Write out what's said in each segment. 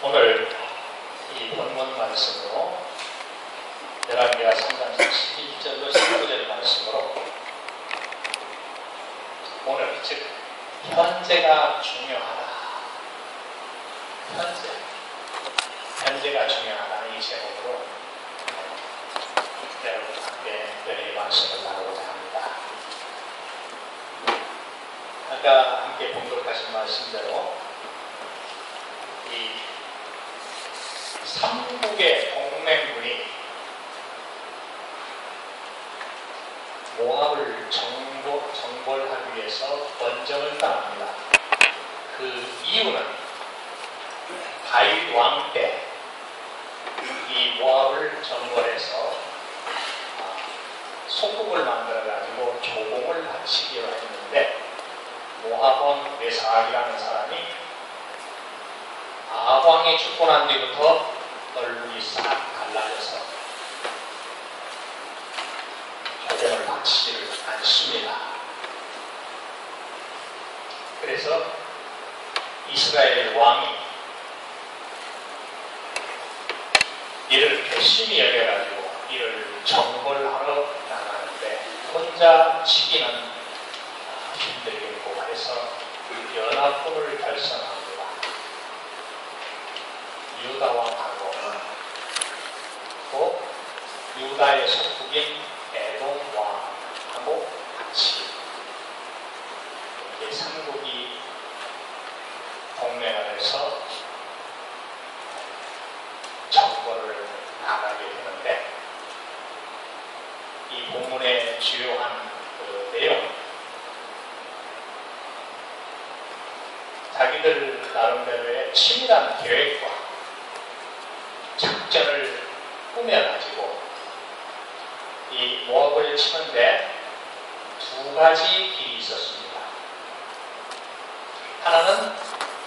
오늘 이 본문 말씀으로 열왕기하 3장 11절로 19절 말씀으로 오늘 즉 현재가 중요하다. 현재가 중요하다 이 제목으로 여러분과 함께 연예의 말씀을 나누고자 합니다. 아까 함께 봉독하신 말씀대로 이 삼국의 동맹군이 모압을 정벌하기 위해서 번정을 당합니다. 그 이유는 다윗 왕 때 이 모압을 정벌해서 소국을 만들어가지고 조공을 바치기로 했는데 모압 왕 메삭이라는 사람이 아합왕이 죽고 난 뒤부터 얼굴이 싹 갈라져서 조공을 바치지를 않습니다. 그래서 이스라엘 왕이 이를 괘씸히 여겨가지고 이를 정벌하러 나가는데 혼자 치기는 힘들겠고 해서 연합군을 결성합니다. 유다 왕하고 또 유다의 속국인 에돔 왕하고 같이 이렇게 삼국이 동맹을 해서 정벌을 나가게 되는데 이 본문의 주요한 그 내용 자기들 나름대로의 치밀한 계획과 작전을 꾸며가지고 이 모압을 치는데 두 가지 길이 있었습니다. 하나는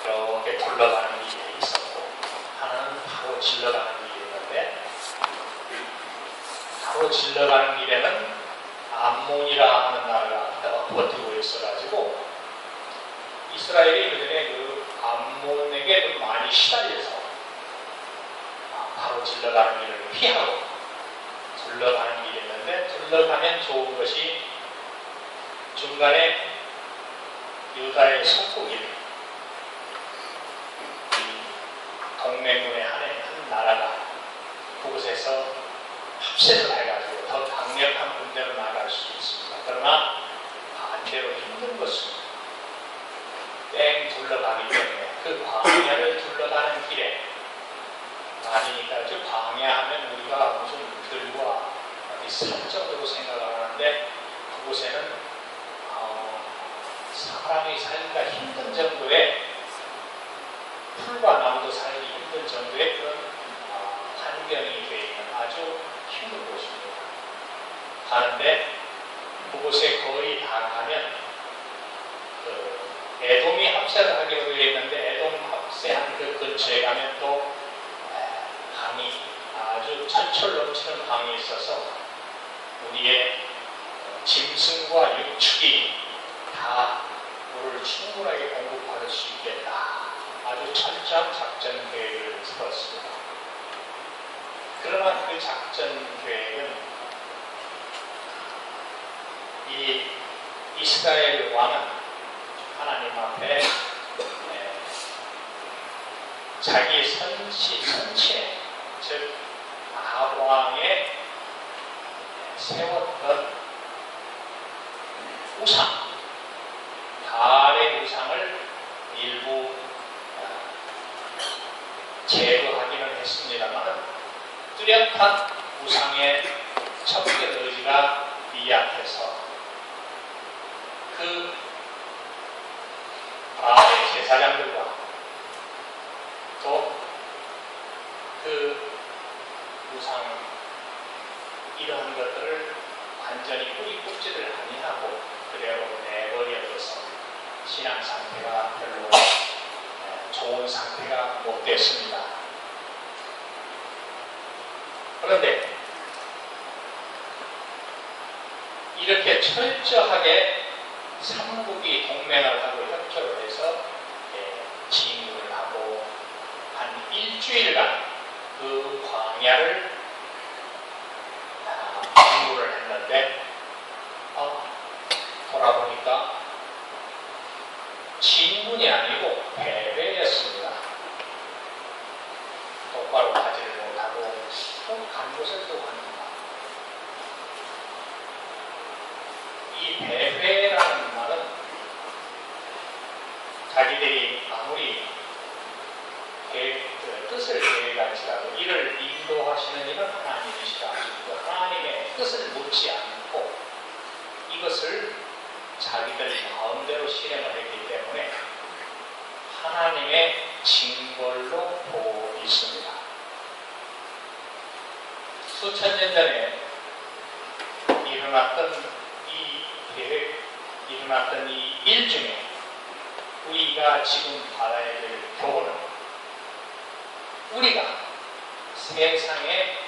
이렇게 둘러가는 길이 있었고 하나는 바로 질러가는 길이 있는데 바로 질러가는 길에는 암몬이라 하는 나라가 버티고 있어가지고 이스라엘이 그전에 그 암몬에게 좀 많이 시달려서 바로 질러가는 길을 피하고 둘러가는 길이 있는데 둘러가면 좋은 것이 중간에 유다의 속국인 동맹군의 한 나라가 그곳에서 합세를 해가지고 더 강력한 군대로 나갈 수 있습니다. 그러나 반대로 힘든 것은 땡 둘러가기 때문에 그 광야를 둘러가는 길에 아니니까 저 광야하면 우리가 무슨 들과 산적으로 생각을 하는데 그곳에는 사람이 살기가 힘든 정도의 풀과 나무도 살기 힘든 정도의 그런 환경이 되어 있는 아주 힘든 곳입니다. 가는데 그곳에 거의 다 가면 에돔이 합세를 하기로 되어 있는데 에돔 합세한 그 근처에 가면 또 강이 아주 철철 넘치는 강이 있어서 우리의 짐승과 육축이 다 물을 충분하게 공급받을 수 있겠다. 아주 철저한 작전 계획을 세웠습니다. 그러나 그 작전 계획은 이 이스라엘 왕은 하나님 앞에 자기 선체 즉 아합 왕의 세웠던 우상 달의 우상을 일부 제거하기는 했습니다만 뚜렷한 우상의 척결 의지가 미약해서 그 바알의 제사장들과 또 그 우상 이러한 것들을 완전히 뿌리 뽑지를 아니하고 그대로 내버려둬서 신앙 상태가 별로 좋은 상태가 못 됐습니다. 그런데 이렇게 철저하게 삼국이 동맹을 하고 협조를 해서 진군을 하고 한 일주일간 그 광야를 공부를 했는데 돌아보니까 진군이 아니고 패배였습니다. 똑바로 가지를 못하고 또 간 곳을 또 갑니다. 이 패배라는 말은 자기들이 아무리 뜻을 계획할지라도 이를 인도하시는 이는 하나님이시라. 하나님의 뜻을 묻지 않고 이것을 자기들 마음대로 실행을 했기 때문에 하나님의 징벌로 보고 있습니다. 수천 년 전에 일어났던 이 계획, 일어났던 이 일 중에 우리가 지금 받아야 될 교훈은 우리가 세상에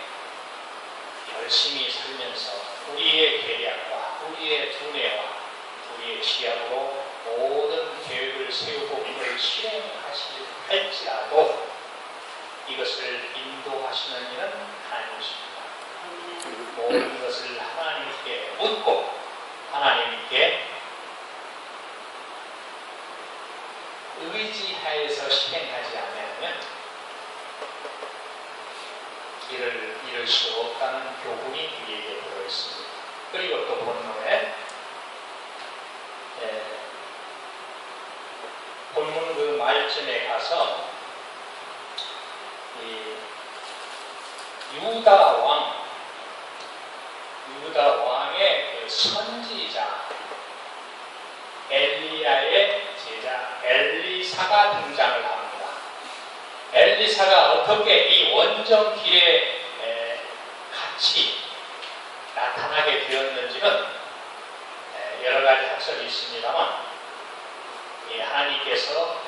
열심히 살면서 우리의 계략과 우리의 두뇌와 우리의 지향으로 모든 계획을 세우고 이걸 실행할지라도 이것을 인도하시는 이는 하나님이십니다. 모든 것을 하나님께 묻고 하나님께 의지하여서 실행하지 않으면 이룰 수 없다는 교훈이 우리에게 들어있습니다. 그리고 또 본문에 본문 그 말쯤에 가서 유다 왕의 그 선지자 엘리야의 제자 엘리사가 등장을 합니다. 엘리사가 어떻게 이 원정길에 같이 나타나게 되었는지는 여러 가지 학설이 있습니다만 하나님께서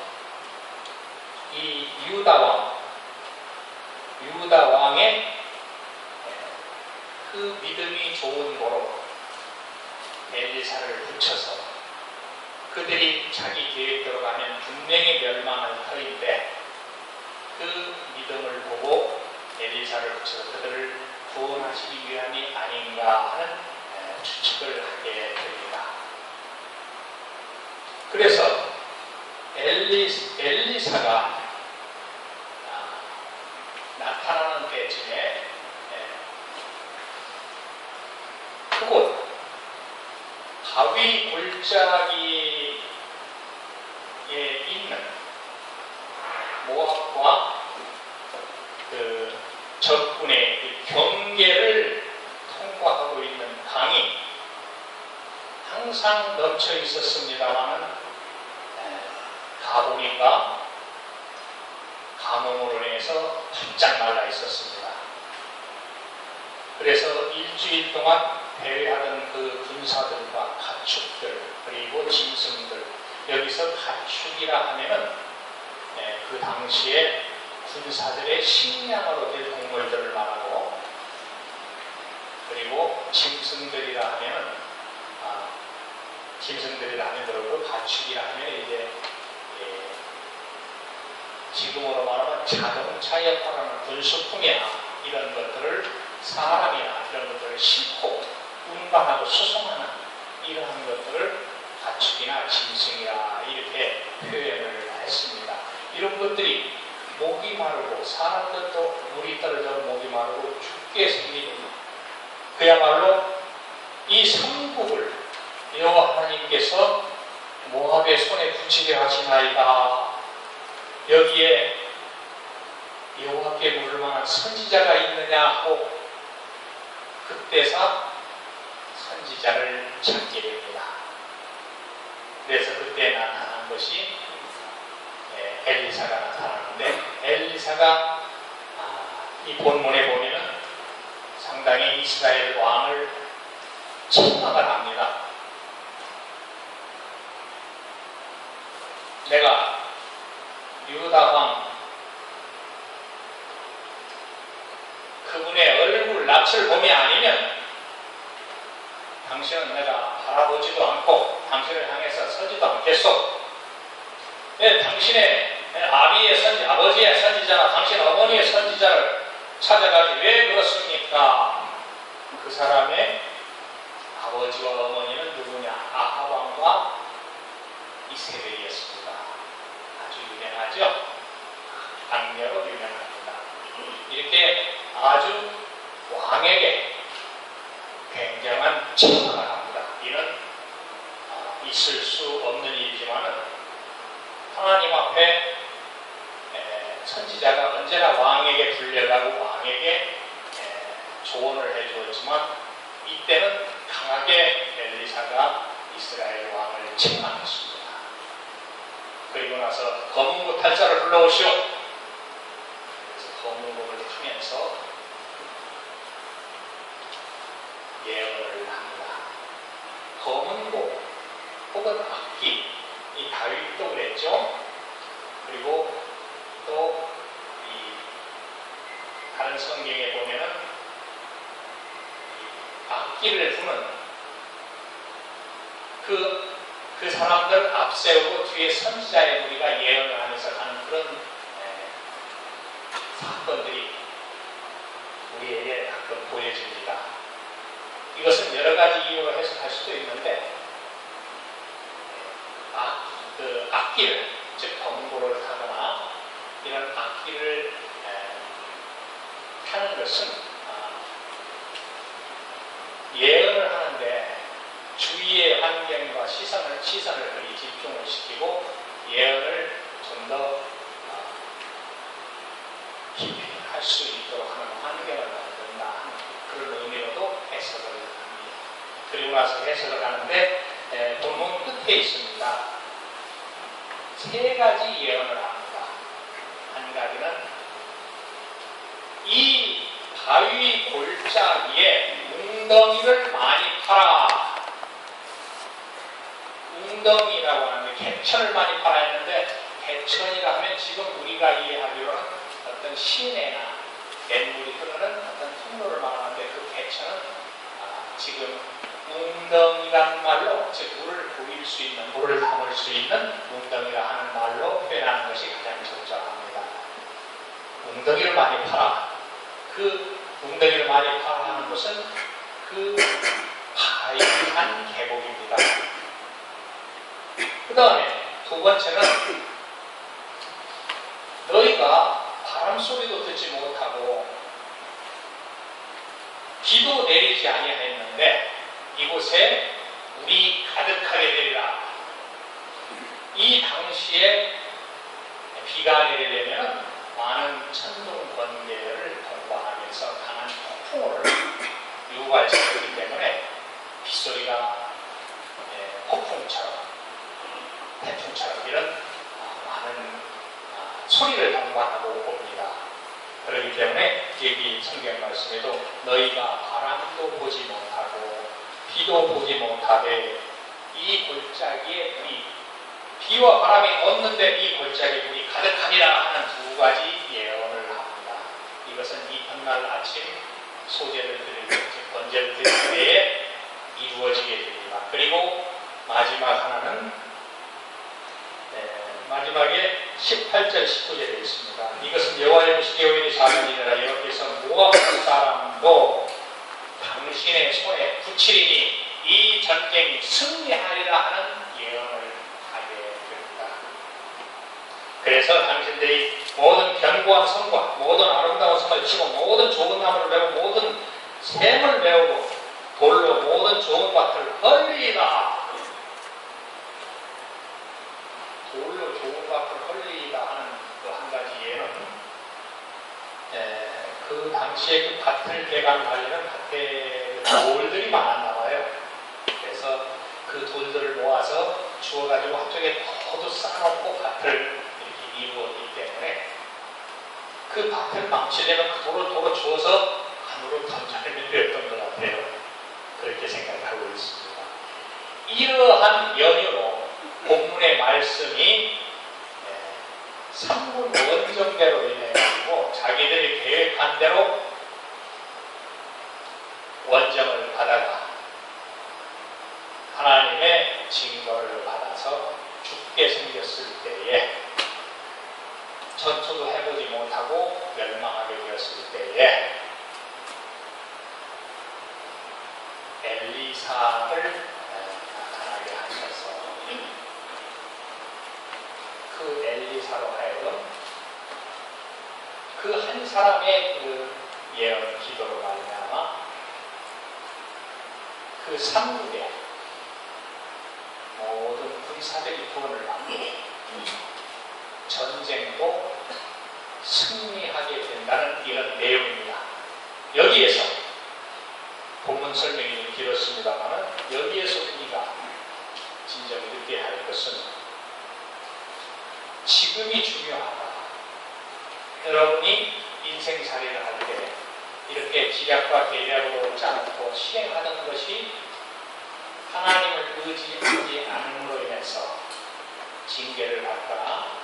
이 유다 왕의 그 믿음이 좋은 거로 엘리사를 붙여서 그들이 자기 계획대로 가면 분명히 멸망할 터인데 그 믿음을 보고 엘리사를 붙여서 그들을 구원하시기 위함이 아닌가 하는 추측을 하게 됩니다. 그래서 엘리사가 나타나는 때쯤에 그곳 바위 골짜기에 있는 모압과 그 적군의 경계를 통과하고 있는 강이 항상 넘쳐 있었습니다만 가보니까 가뭄으로 인해서 바짝 말라 있었습니다. 그래서 일주일 동안 대회하던 그 군사들과 가축들 그리고 짐승들, 여기서 가축이라 하면은 그 당시에 군사들의 식량으로 될 동물들을 말하고, 그리고 짐승들이라 하면은 짐승들이라 하면 그렇고 가축이라 하면 이제 지금으로 말하면 자동차에 팔하는 군수품이나 이런 것들을 사람이나 이런 것들을 싣고 운반하고 수송하는 이러한 것들을 가축이나 짐승이라 이렇게 표현을 했습니다. 이런 것들이 목이 마르고 사람들도 물이 떨어져 목이 마르고 죽게 생기는, 그야말로 이 삼국을 여호와 하나님께서 모압의 손에 붙이게 하시나이다. 여기에 여호와께 물을 만한 선지자가 있느냐 하고 그때서 선지자를 찾게 됩니다. 그래서 그때 나타난 것이 엘리사가 나타나는데, 엘리사가 이 본문에 보면은 상당히 이스라엘 왕을 책망을 합니다. 내가 유다 왕 그분의 얼굴 낯을 봄이 아니면 당신은 내가 바라보지도 않고 당신을 향해서 서지도 않겠소. 당신의 아비의 선지, 아버지의 선지자나 당신 어머니의 선지자를 찾아가지 왜 그렇습니까? 그 사람의 아버지와 어머니는 누구냐? 아합 왕과 이세벨이었습니다. 아주 유명하죠? 악녀로 유명합니다. 이렇게 아주 왕에게 굉장한 책망을 합니다. 이는 있을 수 없는 일이지만은 하나님 앞에 선지자가 언제나 왕에게 불려가고 왕에게 조언을 해주었지만 이때는 강하게 엘리사가 이스라엘 왕을 책망했습니다. 그리고 나서 검은고 탈사를 불러오시오. 그래서 검은고를 타면서 예언을 합니다. 검은고 혹은 악기, 이 다윗도 그랬죠. 그리고 또 이 다른 성경에 보면은 악기를 부는 그 사람들 앞세우고 뒤에 선지자의 무리가 예언을 하면서 가는 그런 사건들이 우리에게 가끔 보여집니다. 이것은 여러 가지 이유로 해석할 수도 있는데 그 악기를, 즉 검은고를 타거나 이런 악기를 타는 것은 예언을 하는데 주위의 환경과 시선을 거기 집중을 시키고 예언을 좀 더 깊이 할 수 있도록 하는 환경을 만든다 하는 그런 의미로도 해석을 합니다. 그리고 나서 해석을 하는데 본문 끝에 있습니다. 세 가지 예언을 합니다. 한 가지는 이 바위 골짜기에 웅덩이를 많이 파라. 웅덩이라고 하는데 개천을 많이 파라 했는데 개천이라 하면 지금 우리가 이해하기로는 어떤 시내나 냇물이 흐르는 어떤 통로를 말하는데 그 개천은 지금 웅덩이라는 말로, 즉 물을 보일 수 있는, 물을 담을 수 있는 웅덩이라 하는 말로 표현하는 것이 가장 적절합니다. 웅덩이를 많이 파라. 그 웅덩이를 많이 파라 하는 것은 그 하얀 계곡입니다. 그 다음에 두 번째는 너희가 바람 소리도 듣지 못하고 비도 내리지 아니하였는데 이곳에 물이 가득하게 되리라. 이 당시에 비가 내리려면 많은 천둥 번개를 동반하면서 강한 폭풍을 유발시키기 때문에 빗소리가 폭풍처럼, 태풍처럼 이런 많은 소리를 동반하고 옵니다. 그렇기 때문에 여기 성경 말씀에도 너희가 바람도 보지 못하고 비도 보지 못하되 이 골짜기에 물이, 비와 바람이 없는데 이 골짜기에 물이 가득하니라 하는 두 가지 예언을 합니다. 이것은 이튿날 아침 소제를 드릴 때, 번제를 드릴 때에 이루어지게 됩니다. 그리고 마지막 하나는 마지막에 18절 19절에 있습니다. 이것은 여호와의 무시게 오일이 사명이니라. 여호와께서 모압 사람도 당신의 손에 붙이리니 이 전쟁이 승리하리라 하는 예언을 하게 됩니다. 그래서 당신들이 모든 견고한 성과, 모든 아름다운 성을 치고, 모든 좋은 나무를 메우고, 모든 샘을 메우고, 돌로 모든 좋은 밭을 헐리라. 돌로 좋은 밭을 헐리라 하는 그 한 가지 예언은 그 당시에 그 밭을 개간하려는 밭에 돌들이 많았나 봐요. 그래서 그 돌들을 모아서 주워가지고 한쪽에 모두 쌓아놓고 밭을 이렇게 이루었기 때문에 그 밭을 망치려면 그 돌을 도로 주워서 안으로 던져내면 되었던 것 같아요. 그렇게 생각하고 있습니다. 이러한 연유로 본문의 말씀이 3군 원정대로 인해가지고 자기들이 계획한 대로 원정을 받아가 하나님의 징벌을 받아서 죽게 생겼을 때에 전투도 해보지 못하고 멸망하게 되었을 때에 엘리사를 나타나게 하셔서 그 엘리사로 하여금 그 한 사람의 그 예언 기도로 말미암아 그 삼국의 모든 군사들이 구원을 받고 전쟁도 승리하게 된다는 이런 내용입니다. 여기에서 본문 설명이 좀 길었습니다만 여기에서 우리가 진정 느껴야 할 것은 지금이 중요하다. 여러분이 인생살이를 할 때 이렇게 지략과 계략으로 짜놓고 시행하던 것이 하나님을 의지하지 않음으로 인해서 징계를 받거나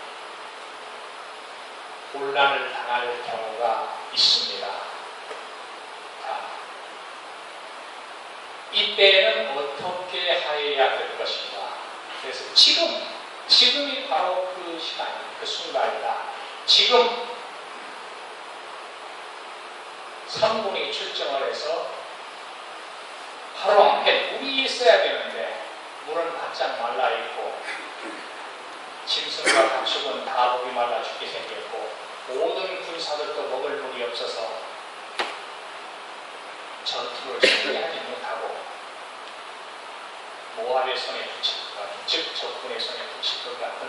곤란을 당할 경우가 있습니다. 자, 이때에는 어떻게 하여야 될 것인가? 그래서 지금이 바로 그 시간이다. 그 순간이다. 지금 상군이 출정을 해서 바로 앞에 물이 있어야 되는데 물은 바짝 말라 있고 짐승과 가축은 다 목이 말라 죽게 생겼고 모든 군사들도 먹을 물이 없어서 전투를 승리하지 못하고 모압의 손에 붙일 것 같은, 즉 적군의 손에 붙일 것 같은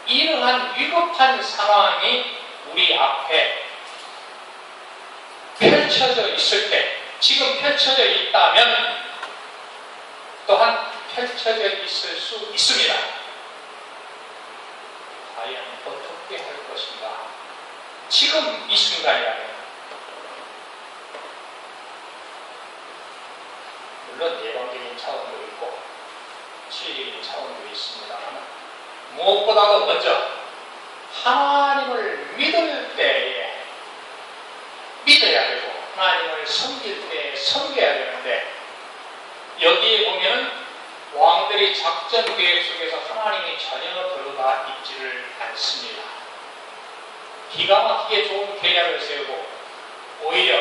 이러한 위급한 상황이 우리 앞에 펼쳐져 있을 때, 지금 펼쳐져 있다면 또한 펼쳐져 있을 수 있습니다. 과연 어떻게 할 것인가? 지금 이 순간이라면 물론 예방적인 차원도 있고 치유적인 차원도 있습니다만 무엇보다도 먼저 하나님을 믿을 때에 믿어야 되고 하나님을 섬길 때에 섬겨야 되는데 여기에 보면 왕들이 작전 계획 속에서 하나님이 전혀 들어가 있지를 않습니다. 기가 막히게 좋은 계략을 세우고 오히려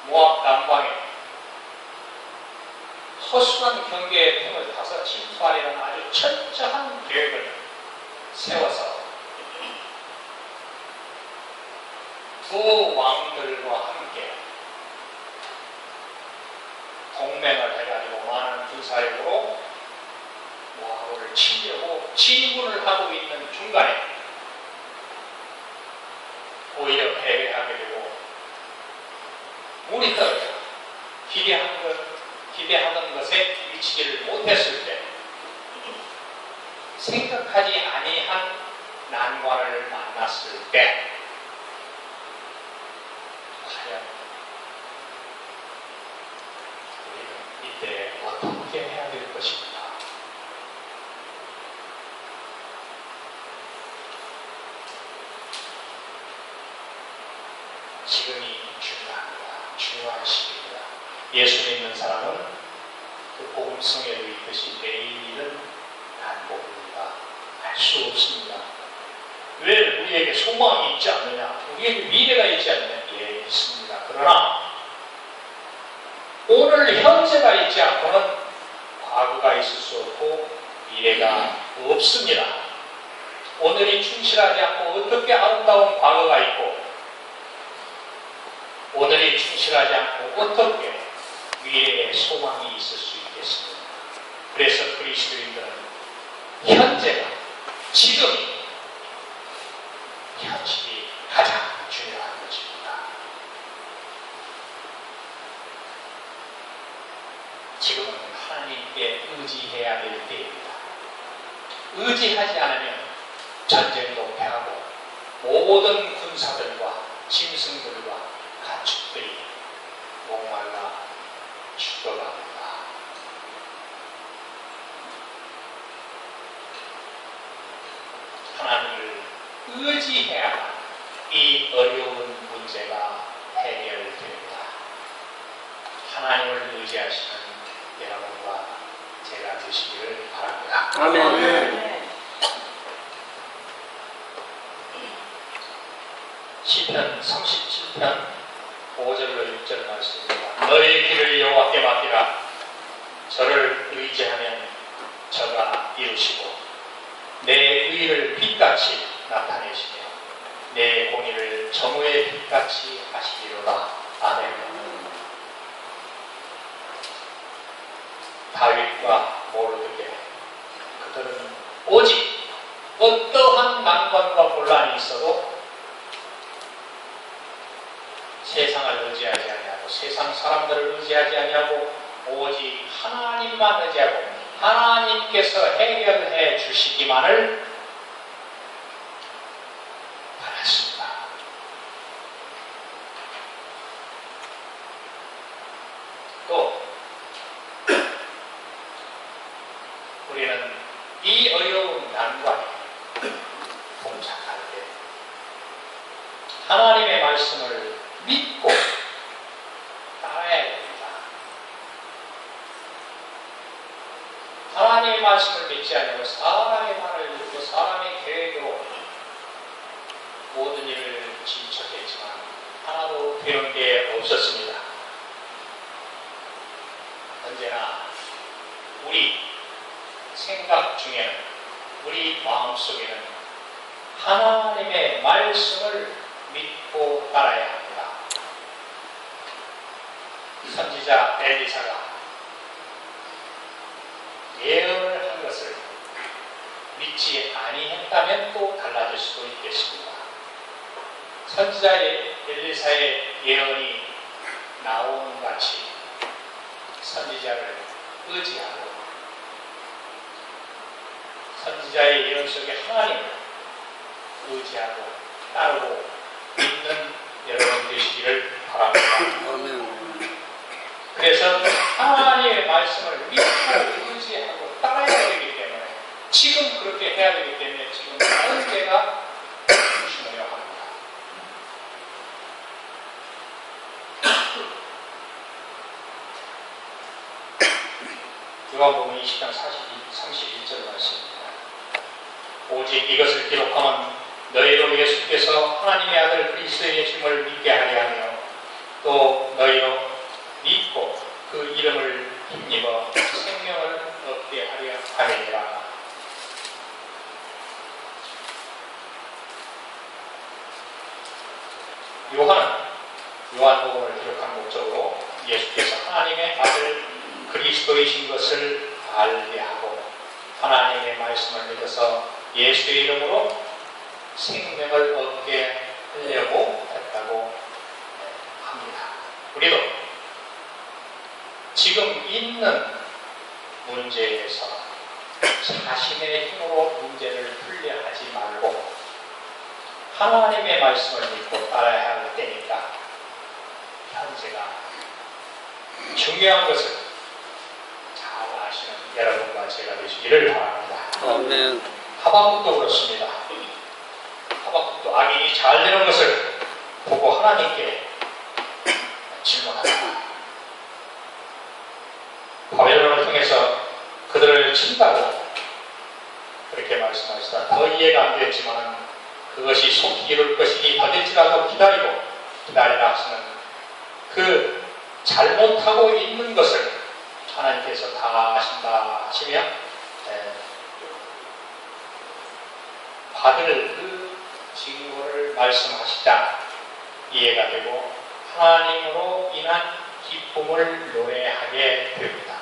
모압 남방에 허술한 경계의 틈을 타서 침투하려는 아주 철저한 계획을 세워서 두 왕들과 함께 동맹을 해가지고 많은 군사력으로 모압을 치려고 진군을 하고 있는 중간에 오히려 패배하게 되고 물이 떨어져 기대하던 것에 미치지를 못했을 때 생각하지 아니한 난관을 만났을 때 과연 우리는 이때 어떻게 해야 될 것인가? 지금이 중요합니다. 중요한 시기입니다. 예수 믿는 사람은 그 복음성에도 있듯이 내일은 난복입니다. 알 수 없습니다. 왜 우리에게 소망이 있지 않느냐? 우리에게 미래가 있지 않느냐? 예, 있습니다. 그러나 오늘 현재가 있지 않고는 과거가 있을 수 없고 미래가 없습니다. 오늘이 충실하지 않고 어떻게 아름다운 과거가 있고 오늘이 충실하지 않고 어떻게 미래에 소망이 있을 수 있겠습니까? 그래서 그리스도인들은 현재가 지금 현실이 가장 중요한 것입니다. 지금은 하나님께 의지해야 될 때입니다. 의지하지 않으면 전쟁도 패하고 모든 군사들과 짐승들과 가축들이 목말라 죽어갑니다. 하나님을 의지해야 이 어려운 문제가 해결됩니다. 하나님을 의지하시는 여러분과 제가 되시기를 바랍니다. 아멘. 빛같이 나타내시며 내 공의를 정오의 빛같이 하시리로다. 아멘. 다윗과 모르드게 그들은 오직 어떠한 난관과 곤란이 있어도 세상을 의지하지 아니하고 세상 사람들을 의지하지 아니하고 오직 하나님만 의지하고 하나님께서 해결해 주시기만을 바랐습니다. 또 우리는 이 어려운 난관에 봉착할 때 하나님의 말씀을 믿고 따라야 됩니다. 하나님의 말씀을 믿지 않으면 사람의 말을 듣고 사람의 계획으로 모든 일을 진척했지만 하나도 되는 게 없었습니다. 언제나 우리 생각 중에는 우리 마음속에는 하나님의 말씀을 믿고 따라야 합니다. 선지자 엘리사가 예언을 한 것을 믿지 아니했다면 또 달라질 수도 있겠습니다. 선지자 엘리사의 예언이 나오는 같이 선지자를 의지하고 선지자의 예언 속에 하나님을 의지하고 따르고 믿는 여러분 되시기를 바랍니다. 그래서 하나님의 말씀을 믿고 의지하고 따라야 되기 때문에 지금 그렇게 해야 되기 때문에 지금 현재가 중요해야 합니다. 요한복음 20장 31절 말씀입니다. 오직 이것을 기록하면 너희로 예수께서 하나님의 아들 그리스도의 이심을 믿게 하려 하며 또 너희로 믿고 그 이름을 힘입어 생명을 얻게 하려 함이니라. 요한은 요한복음을 기록한 목적으로 예수께서 하나님의 아들 그리스도이신 것을 알게 하고 하나님의 말씀을 믿어서 예수의 이름으로 생명을 얻게 하려고 했다고 합니다. 우리도 지금 있는 문제에서 자신의 힘으로 문제를 풀려 하지 말고 하나님의 말씀을 믿고 따라야 할 때니까 현재가 중요한 것을 잘 아시는 여러분과 제가 되시기를 바랍니다. 아멘. 하박국도 그렇습니다. 하박국도 악인이 잘 되는 것을 보고 하나님께 질문합니다. 바벨론을 통해서 그들을 친다고 그렇게 말씀하시다. 더 이해가 안 됐지만 그것이 속히 이룰 것이니 더딜지라도 기다리라 하시는 그 잘못하고 있는 것을 하나님께서 다 하신다 하시며 받을 그 징후를 말씀하시자 이해가 되고 하나님으로 인한 기쁨을 노래하게 됩니다.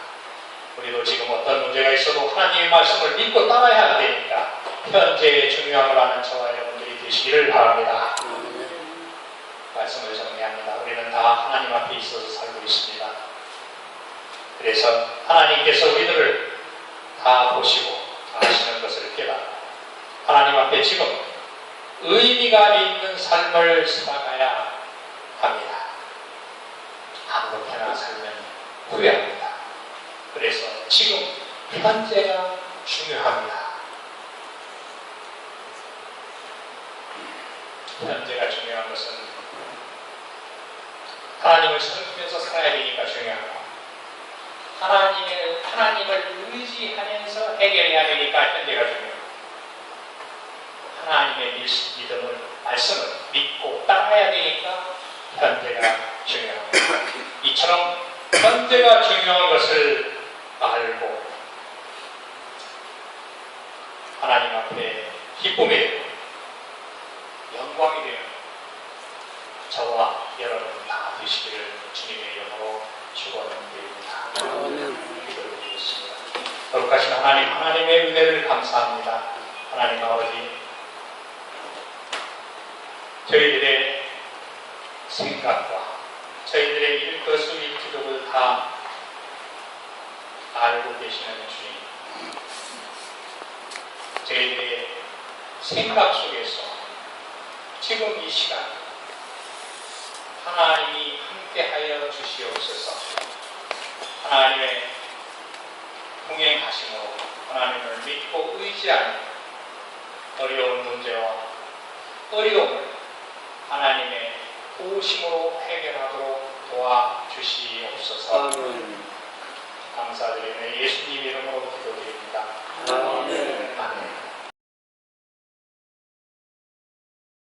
우리도 지금 어떤 문제가 있어도 하나님의 말씀을 믿고 따라야 되니까 현재의 중요함을 아는 저와 여러분들이 되시기를 바랍니다. 말씀을 정리합니다. 우리는 다 하나님 앞에 있어서 살고 있습니다. 그래서 하나님께서 우리들을 다 보시고 아시는 것을 깨닫고 하나님 앞에 지금 의미가 있는 삶을 살아가야 합니다. 아무렇게나 살면 후회합니다. 그래서 지금 현재가 중요합니다. 현재가 중요한 것은 하나님을 섬기면서 살아야 되니까 중요하고 하나님을 의지하면서 해결해야 되니까 현재가 중요합니다. 하나님의 믿음을 말씀을 믿고 따라야 되니까 현재가 중요합니다. 이처럼 현재가 중요한 것을 알고 하나님 앞에 기쁨이 되고 영광이 되는 저와 여러분 다 되시기를 주님의 이름으로 축원드립니다. 기도드리겠습니다. 거룩하신 하나님, 하나님의 은혜를 감사합니다. 하나님 아버지, 저희들의 생각과 저희들의 일거수일 기록을 다 알고 계시는 주님, 저희들의 생각 속에서 지금 이 시간 하나님이 함께하여 주시옵소서. 하나님의 동행하심으로 하나님을 믿고 의지하는 어려운 문제와 어려움을 하나님의 도우심으로 해결하도록 도와주시옵소서. 감사드리며 예수님 이름으로 기도드립니다.